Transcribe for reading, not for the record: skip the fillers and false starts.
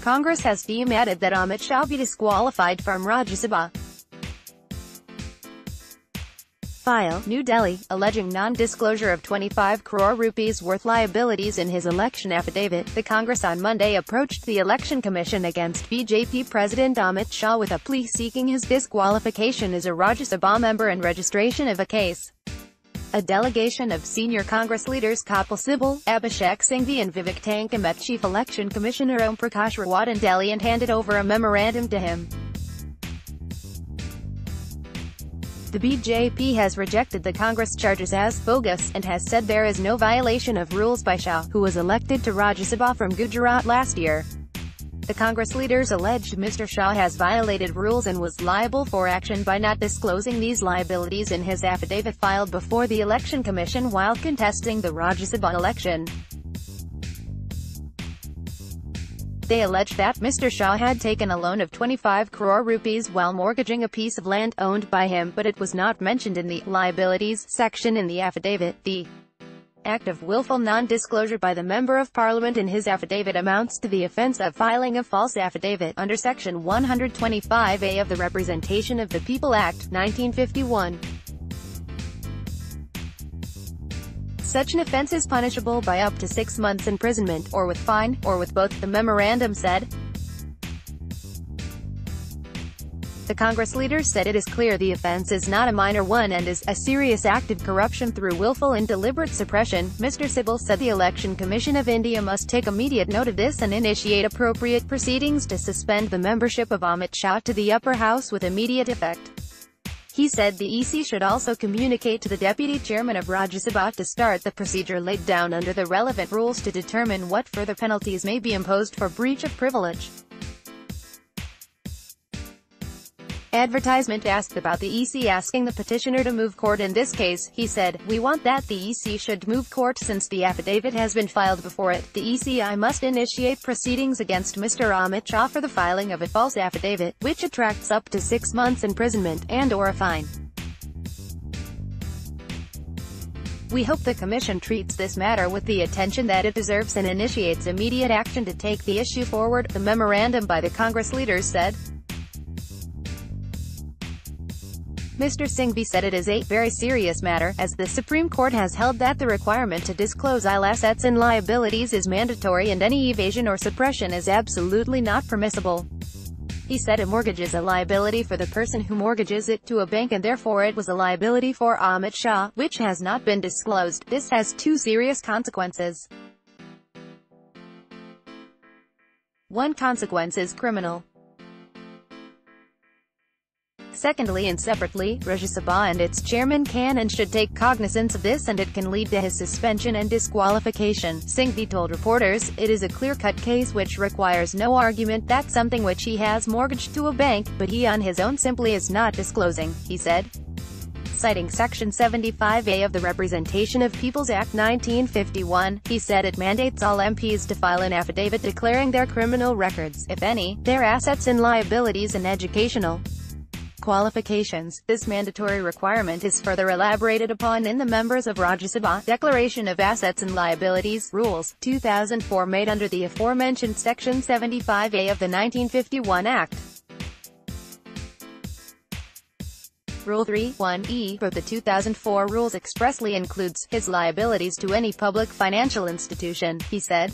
Congress has demanded that Amit Shah be disqualified from Rajya Sabha. File, New Delhi, alleging non-disclosure of 25 crore rupees worth liabilities in his election affidavit. The Congress on Monday approached the Election Commission against BJP President Amit Shah with a plea seeking his disqualification as a Rajya Sabha member and registration of a case. A delegation of senior Congress leaders Kapil Sibal, Abhishek Singhvi and Vivek Tanka met Chief Election Commissioner Om Prakash Rawat in Delhi and handed over a memorandum to him. The BJP has rejected the Congress charges as bogus, and has said there is no violation of rules by Shah, who was elected to Rajya Sabha from Gujarat last year. The Congress leaders alleged Mr. Shah has violated rules and was liable for action by not disclosing these liabilities in his affidavit filed before the Election Commission while contesting the Rajya Sabha election. They allege that Mr. Shah had taken a loan of 25 crore rupees while mortgaging a piece of land owned by him, but it was not mentioned in the liabilities section in the affidavit. The act of willful non-disclosure by the Member of Parliament in his affidavit amounts to the offence of filing a false affidavit, under Section 125A of the Representation of the People Act, 1951. Such an offence is punishable by up to 6 months imprisonment, or with fine, or with both, the memorandum said. The Congress leaders said it is clear the offence is not a minor one and is a serious act of corruption through willful and deliberate suppression. Mr. Sibal said the Election Commission of India must take immediate note of this and initiate appropriate proceedings to suspend the membership of Amit Shah to the upper house with immediate effect. He said the EC should also communicate to the Deputy Chairman of Rajya Sabha to start the procedure laid down under the relevant rules to determine what further penalties may be imposed for breach of privilege. Advertisement asked about the EC asking the petitioner to move court in this case. He said, "We want that the EC should move court since the affidavit has been filed before it. The ECI must initiate proceedings against Mr. Amit Shah for the filing of a false affidavit, which attracts up to 6 months imprisonment, and/or a fine. We hope the Commission treats this matter with the attention that it deserves and initiates immediate action to take the issue forward," the memorandum by the Congress leaders said. Mr. Singhvi said it is a very serious matter, as the Supreme Court has held that the requirement to disclose all assets and liabilities is mandatory and any evasion or suppression is absolutely not permissible. He said a mortgage is a liability for the person who mortgages it to a bank, and therefore it was a liability for Amit Shah, which has not been disclosed. This has two serious consequences. One consequence is criminal. Secondly and separately, Rajya Sabha and its chairman can and should take cognizance of this, and it can lead to his suspension and disqualification. Singhvi told reporters, "It is a clear-cut case which requires no argument that something which he has mortgaged to a bank, but he on his own simply is not disclosing," he said. Citing Section 75A of the Representation of People's Act 1951, he said it mandates all MPs to file an affidavit declaring their criminal records, if any, their assets and liabilities and educational qualifications. This mandatory requirement is further elaborated upon in the Members of Rajya Sabha Declaration of Assets and Liabilities Rules, 2004 made under the aforementioned Section 75A of the 1951 Act. Rule 3(1)(e) of the 2004 rules expressly includes his liabilities to any public financial institution, he said.